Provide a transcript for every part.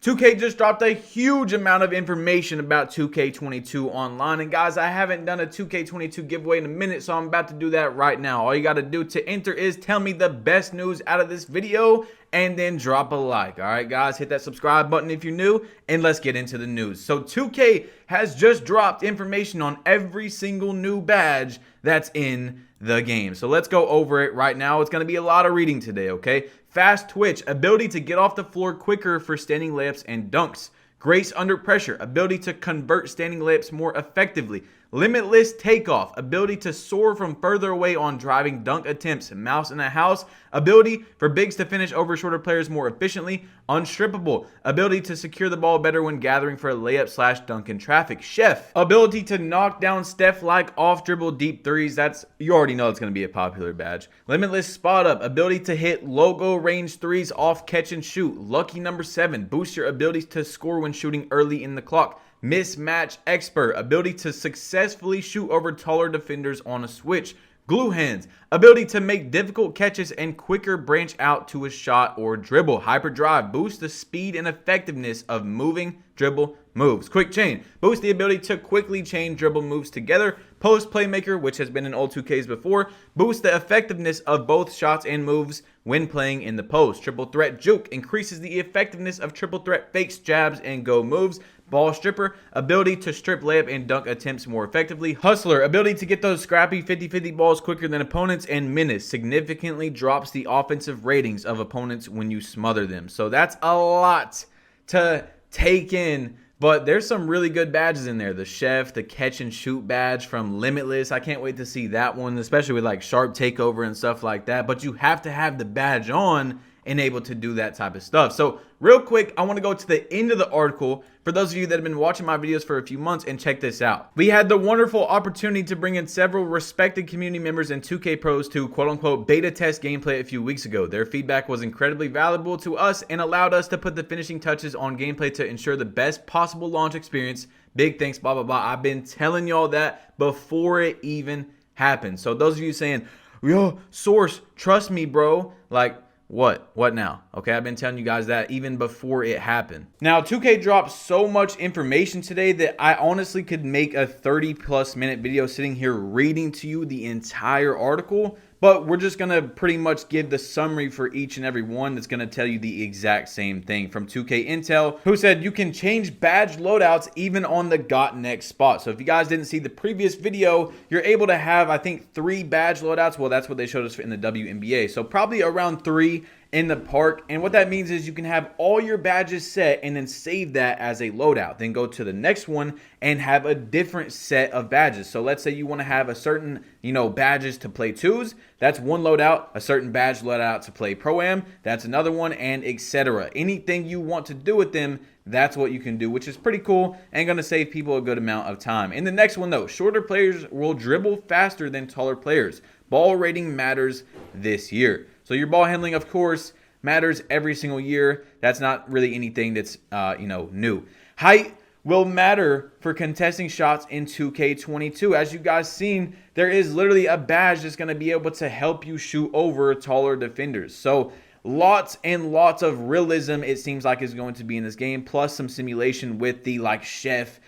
2K just dropped a huge amount of information about 2K22 online, and guys, I haven't done a 2K22 giveaway in a minute, so I'm about to do that right now. All you got to do to enter is tell me the best news out of this video, and then drop a like. All right, guys, hit that subscribe button if you're new, and let's get into the news. So 2K has just dropped information on every single new badge that's in the game. So let's go over it right now. It's going to be a lot of reading today, okay? Fast twitch, ability to get off the floor quicker for standing layups and dunks. Grace under pressure, ability to convert standing layups more effectively. Limitless takeoff, ability to soar from further away on driving dunk attempts. Mouse in a house, ability for bigs to finish over shorter players more efficiently. Unstrippable, ability to secure the ball better when gathering for a layup / dunk in traffic. Chef, ability to knock down Steph-like off dribble deep threes. You already know it's going to be a popular badge. Limitless spot up, ability to hit logo range threes off catch and shoot. Lucky number 7, boost your ability to score when shooting early in the clock. Mismatch expert, ability to successfully shoot over taller defenders on a switch. Glue hands, ability to make difficult catches and quicker branch out to a shot or dribble. Hyperdrive, boost the speed and effectiveness of moving dribble moves. Quick chain, boost the ability to quickly chain dribble moves together. Post Playmaker, which has been in old 2Ks before, boost the effectiveness of both shots and moves when playing in the post. Triple threat juke, increases the effectiveness of triple threat fakes, jabs, and go moves. Ball stripper, ability to strip layup and dunk attempts more effectively. Hustler, ability to get those scrappy 50-50 balls quicker than opponents. And menace, significantly drops the offensive ratings of opponents when you smother them. So that's a lot to take in, but there's some really good badges in there. The chef, the catch and shoot badge from Limitless, I can't wait to see that one, especially with like sharp takeover and stuff like that. But you have to have the badge on and able to do that type of stuff. So real quick, I want to go to the end of the article for those of you that have been watching my videos for a few months, and check this out. We had the wonderful opportunity to bring in several respected community members and 2K pros to quote unquote beta test gameplay a few weeks ago. Their feedback was incredibly valuable to us and allowed us to put the finishing touches on gameplay to ensure the best possible launch experience. Big thanks, blah, blah, blah. I've been telling y'all that before it even happened. So those of you saying, yo, source, trust me, bro, like, what now? Okay, I've been telling you guys that even before it happened. Now, 2K dropped so much information today that I honestly could make a 30+ minute video sitting here reading to you the entire article, but we're just gonna pretty much give the summary for each and every one that's gonna tell you the exact same thing from 2K Intel, who said you can change badge loadouts even on the got next spot. So if you guys didn't see the previous video, you're able to have, I think, 3 badge loadouts. Well, that's what they showed us in the Wnba. So probably around 3 in the park. And what that means is you can have all your badges set and then save that as a loadout. Then go to the next one and have a different set of badges. So let's say you want to have a certain, badges to play 2s. That's one loadout. A certain badge loadout to play Pro-Am. That's another one, and etc. Anything you want to do with them, that's what you can do, which is pretty cool and going to save people a good amount of time. In the next one, though, shorter players will dribble faster than taller players. Ball rating matters this year. So your ball handling, of course, matters every single year. That's not really anything that's, new. Height will matter for contesting shots in 2K22. As you guys seen, there is literally a badge that's going to be able to help you shoot over taller defenders. So lots and lots of realism, it seems like, is going to be in this game, plus some simulation with the chef,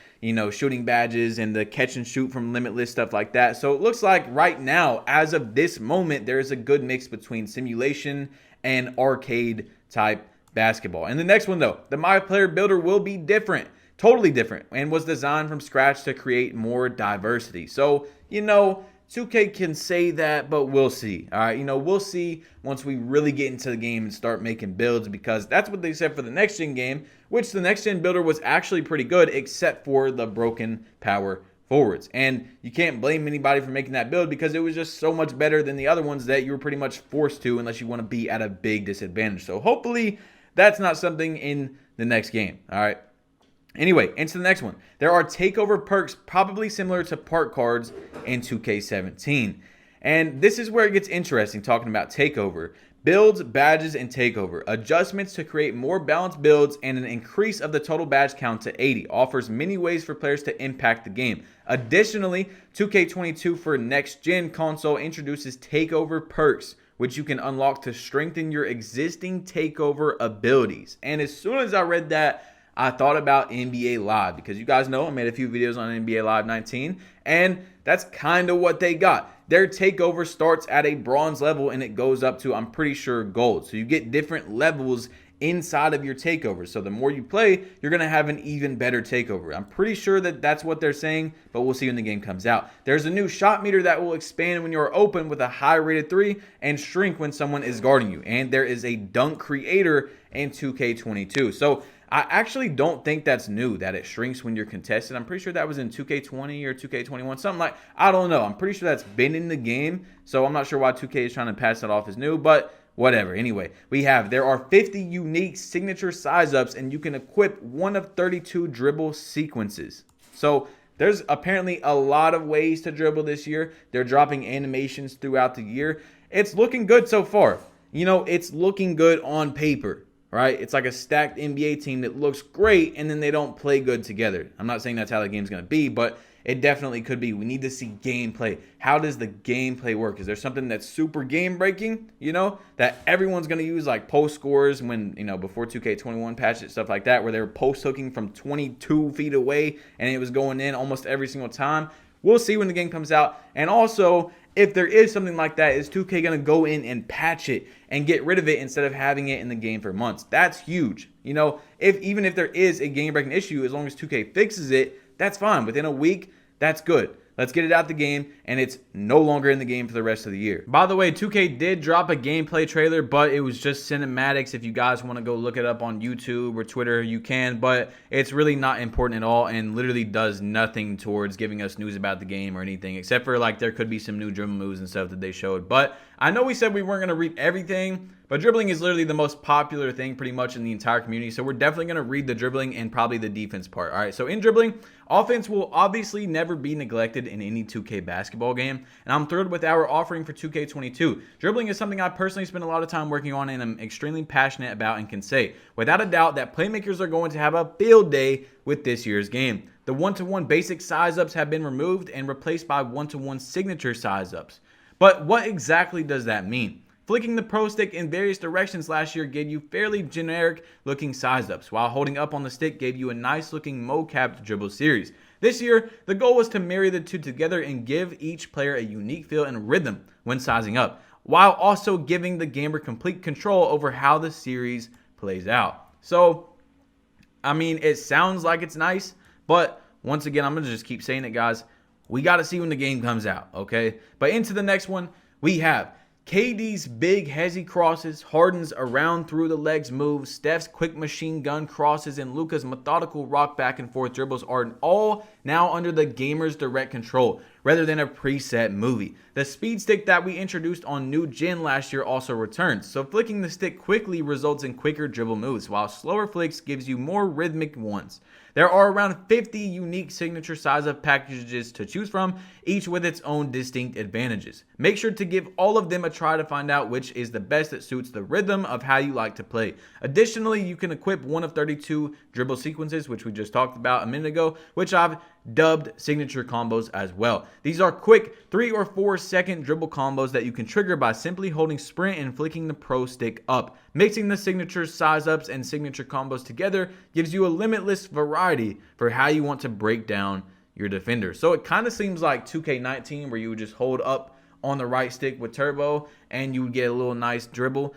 shooting badges and the catch and shoot from Limitless, stuff like that. So it looks like right now, as of this moment, there is a good mix between simulation and arcade type basketball. And the next one, though, the My Player Builder will be different, totally different, and was designed from scratch to create more diversity. So, 2K can say that, but we'll see. All right, we'll see once we really get into the game and start making builds, because that's what they said for the next gen game, which the next gen builder was actually pretty good, except for the broken power forwards. And you can't blame anybody for making that build, because it was just so much better than the other ones that you were pretty much forced to, unless you want to be at a big disadvantage. So hopefully that's not something in the next game. All right. Anyway, into the next one. There are takeover perks probably similar to park cards in 2K17. And this is where it gets interesting, talking about takeover. Builds, badges, and takeover. Adjustments to create more balanced builds and an increase of the total badge count to 80. Offers many ways for players to impact the game. Additionally, 2K22 for next gen console introduces takeover perks, which you can unlock to strengthen your existing takeover abilities. And as soon as I read that, I thought about NBA Live, because you guys know I made a few videos on NBA Live 19, and that's kind of what they got. Their takeover starts at a bronze level and it goes up to, I'm pretty sure, gold. So you get different levels inside of your takeover. So the more you play, you're going to have an even better takeover. I'm pretty sure that that's what they're saying, but we'll see when the game comes out. There's a new shot meter that will expand when you're open with a high rated 3 and shrink when someone is guarding you. And there is a dunk creator in 2K22. So I actually don't think that's new, that it shrinks when you're contested. I'm pretty sure that was in 2K20 or 2K21, something like, I don't know. I'm pretty sure that's been in the game, so I'm not sure why 2K is trying to pass that off as new, but whatever. Anyway, there are 50 unique signature size ups, and you can equip one of 32 dribble sequences. So there's apparently a lot of ways to dribble this year. They're dropping animations throughout the year. It's looking good so far. You know, it's looking good on paper. Right? It's like a stacked NBA team that looks great and then they don't play good together. I'm not saying that's how the game's going to be, but it definitely could be. We need to see gameplay. How does the gameplay work? Is there something that's super game breaking, you know, that everyone's going to use, like post scores when, you know, before 2K21 patched it, stuff like that, where they were post hooking from 22 feet away and it was going in almost every single time? We'll see when the game comes out. And also, if there is something like that, is 2K going to go in and patch it and get rid of it instead of having it in the game for months? That's huge. You know, even if there is a game-breaking issue, as long as 2K fixes it, that's fine. Within a week, that's good. Let's get it out the game, and it's no longer in the game for the rest of the year. By the way, 2K did drop a gameplay trailer, but it was just cinematics. If you guys want to go look it up on YouTube or Twitter, you can, but it's really not important at all and literally does nothing towards giving us news about the game or anything, except for, like, there could be some new dribble moves and stuff that they showed. But I know we said we weren't going to read everything, but dribbling is literally the most popular thing pretty much in the entire community. So we're definitely going to read the dribbling and probably the defense part. All right, so in dribbling, offense will obviously never be neglected in any 2K basketball game. And I'm thrilled with our offering for 2K22. Dribbling is something I personally spend a lot of time working on and I'm extremely passionate about, and can say without a doubt that playmakers are going to have a field day with this year's game. The one-to-one basic size ups have been removed and replaced by one-to-one signature size ups. But what exactly does that mean? Flicking the pro stick in various directions last year gave you fairly generic looking size ups, while holding up on the stick gave you a nice looking mo-capped dribble series. This year, the goal was to marry the two together and give each player a unique feel and rhythm when sizing up, while also giving the gamer complete control over how the series plays out. So, I mean, it sounds like it's nice, but once again, I'm going to just keep saying it, guys. We got to see when the game comes out, okay? But into the next one, we have KD's big hezzy crosses, Harden's around through the legs moves, Steph's quick machine gun crosses, and Luka's methodical rock back and forth dribbles are all now under the gamer's direct control rather than a preset movie. The speed stick that we introduced on New Gen last year also returns, so flicking the stick quickly results in quicker dribble moves, while slower flicks gives you more rhythmic ones. There are around 50 unique signature size up packages to choose from, each with its own distinct advantages. Make sure to give all of them a try to find out which is the best that suits the rhythm of how you like to play. Additionally, you can equip one of 32 dribble sequences, which we just talked about a minute ago, which I've dubbed signature combos as well. These are quick 3 or 4 second dribble combos that you can trigger by simply holding sprint and flicking the pro stick up. Mixing the signature size ups and signature combos together gives you a limitless variety for how you want to break down your defender. So it kind of seems like 2K19, where you would just hold up on the right stick with turbo and you would get a little nice dribble,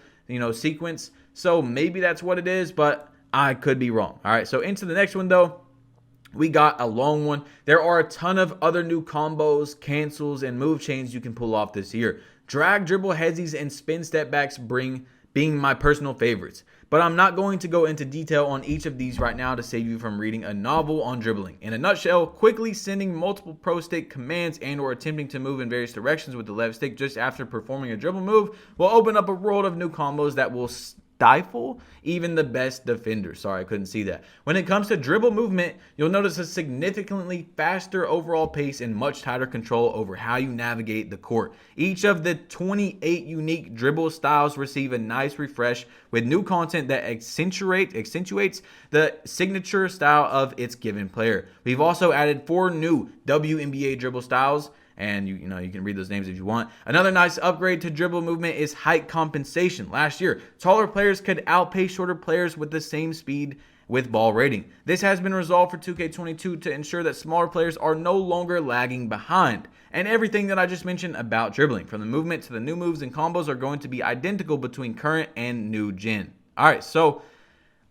sequence. So maybe that's what it is, but I could be wrong. All right, so into the next one though. We got a long one. There are a ton of other new combos, cancels, and move chains you can pull off this year. Drag, dribble, headzies, and spin step backs being my personal favorites. But I'm not going to go into detail on each of these right now to save you from reading a novel on dribbling. In a nutshell, quickly sending multiple pro stick commands and or attempting to move in various directions with the left stick just after performing a dribble move will open up a world of new combos that will stifle even the best defender. Sorry, I couldn't see that. When it comes to dribble movement, you'll notice a significantly faster overall pace and much tighter control over how you navigate the court. Each of the 28 unique dribble styles receive a nice refresh with new content that accentuates the signature style of its given player. We've also added 4 new Wnba dribble styles and you can read those names if you want. Another nice upgrade to dribble movement is height compensation. Last year, taller players could outpace shorter players with the same speed with ball rating. This has been resolved for 2K22 to ensure that smaller players are no longer lagging behind. And everything that I just mentioned about dribbling, from the movement to the new moves and combos, are going to be identical between current and new gen. Alright, so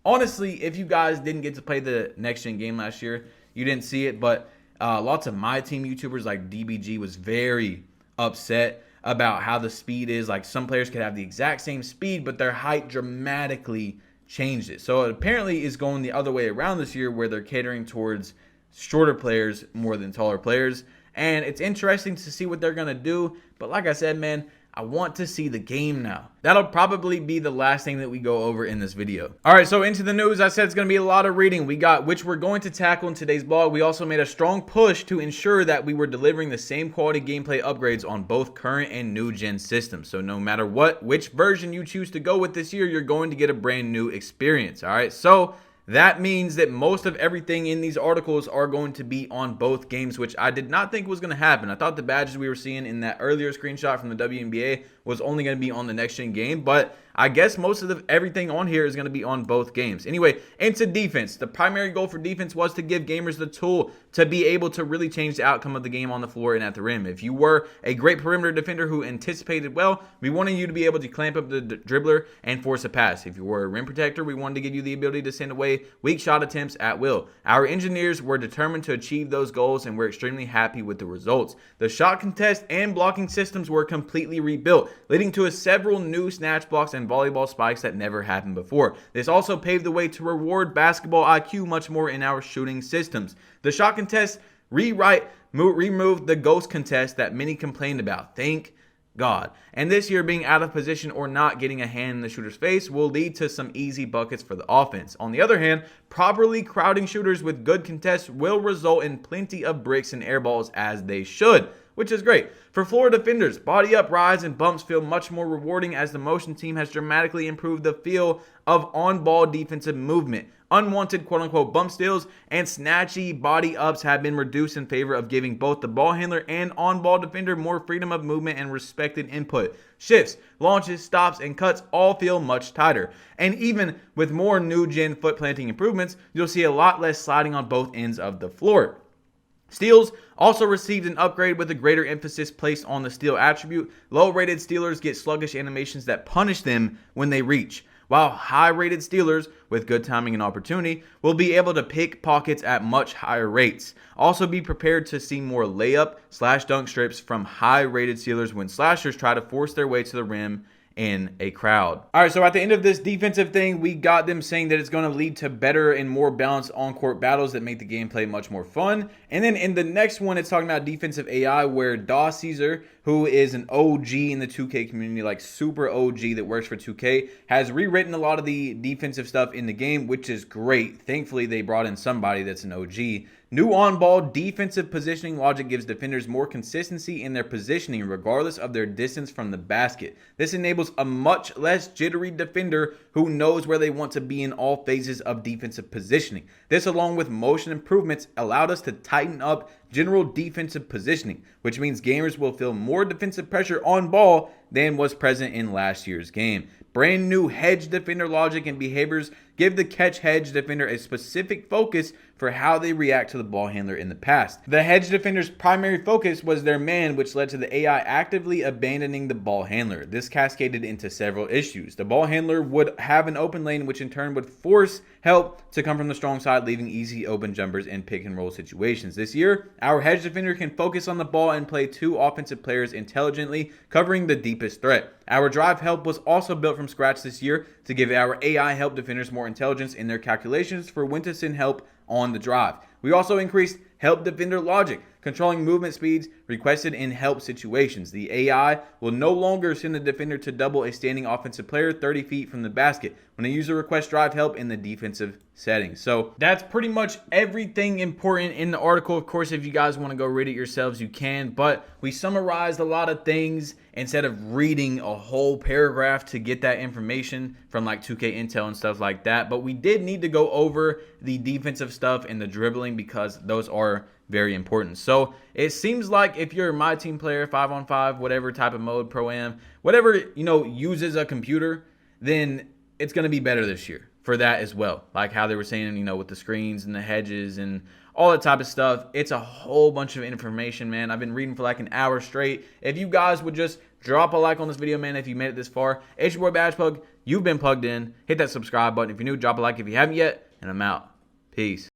honestly, if you guys didn't get to play the next gen game last year, you didn't see it, but lots of my team YouTubers like DBG was very upset about how the speed is. Like, some players could have the exact same speed, but their height dramatically changed it. So it apparently is going the other way around this year, where they're catering towards shorter players more than taller players. And it's interesting to see what they're going to do. But like I said, man, I want to see the game now. That'll probably be the last thing that we go over in this video. All right, so into the news. I said it's going to be a lot of reading. Which we're going to tackle in today's blog. We also made a strong push to ensure that we were delivering the same quality gameplay upgrades on both current and new gen systems. So no matter which version you choose to go with this year, you're going to get a brand new experience. All right, so that means that most of everything in these articles are going to be on both games, which I did not think was going to happen. I thought the badges we were seeing in that earlier screenshot from the Wnba was only going to be on the next gen game, but I guess most of everything on here is going to be on both games. Anyway, into defense. The primary goal for defense was to give gamers the tool to be able to really change the outcome of the game on the floor and at the rim. If you were a great perimeter defender who anticipated well, we wanted you to be able to clamp up the dribbler and force a pass. If you were a rim protector, we wanted to give you the ability to send away weak shot attempts at will. Our engineers were determined to achieve those goals, and we're extremely happy with the results. The shot contest and blocking systems were completely rebuilt, leading to several new snatch blocks and volleyball spikes that never happened before. This also paved the way to reward basketball IQ much more in our shooting systems. The shot contest removed the ghost contest that many complained about. Thank God. And this year, being out of position or not getting a hand in the shooter's face will lead to some easy buckets for the offense. On the other hand, properly crowding shooters with good contests will result in plenty of bricks and air balls, as they should, which is great. For floor defenders, body up, rise, and bumps feel much more rewarding, as the motion team has dramatically improved the feel of on-ball defensive movement. Unwanted quote-unquote bump steals and snatchy body ups have been reduced in favor of giving both the ball handler and on-ball defender more freedom of movement and respected input. Shifts, launches, stops, and cuts all feel much tighter. And even with more new-gen foot planting improvements, you'll see a lot less sliding on both ends of the floor. Steals also received an upgrade with a greater emphasis placed on the steal attribute. Low-rated stealers get sluggish animations that punish them when they reach, while high-rated stealers with good timing and opportunity will be able to pick pockets at much higher rates. Also be prepared to see more layup/dunk strips from high-rated stealers when slashers try to force their way to the rim in a crowd. All right, so at the end of this defensive thing, we got them saying that it's going to lead to better and more balanced on-court battles that make the gameplay much more fun. And then in the next one, it's talking about defensive AI, where Daw Caesar, who is an OG in the 2K community, like super OG that works for 2K, has rewritten a lot of the defensive stuff in the game, which is great. Thankfully, they brought in somebody that's an OG. New on-ball defensive positioning logic gives defenders more consistency in their positioning regardless of their distance from the basket. This enables a much less jittery defender who knows where they want to be in all phases of defensive positioning. This, along with motion improvements, allowed us to tighten up general defensive positioning, which means gamers will feel more defensive pressure on ball than was present in last year's game. Brand new hedge defender logic and behaviors give the catch hedge defender a specific focus for how they react to the ball handler in the past. The hedge defender's primary focus was their man, which led to the AI actively abandoning the ball handler. This cascaded into several issues. The ball handler would have an open lane, which in turn would force help to come from the strong side, leaving easy open jumpers in pick and roll situations. This year, our hedge defender can focus on the ball and play two offensive players intelligently, covering the deepest threat. Our drive help was also built from scratch this year to give our AI help defenders more intelligence in their calculations for when to send help on the drive. We also increased help defender logic, controlling movement speeds requested in help situations. The AI will no longer send the defender to double a standing offensive player 30 feet from the basket when a user requests drive help in the defensive settings. So that's pretty much everything important in the article. Of course, if you guys want to go read it yourselves, you can, but we summarized a lot of things instead of reading a whole paragraph to get that information from like 2K Intel and stuff like that. But we did need to go over the defensive stuff and the dribbling because those are very important. So it seems like if you're a My Team player, 5-on-5, whatever type of mode, Pro-Am, whatever, you know, uses a computer, then it's going to be better this year for that as well. Like how they were saying, you know, with the screens and the hedges and all that type of stuff. It's a whole bunch of information, man. I've been reading for like an hour straight. If you guys would just drop a like on this video, man, if you made it this far. It's your boy Badge Plug. You've been plugged in. Hit that subscribe button if you're new. Drop a like if you haven't yet. And I'm out. Peace.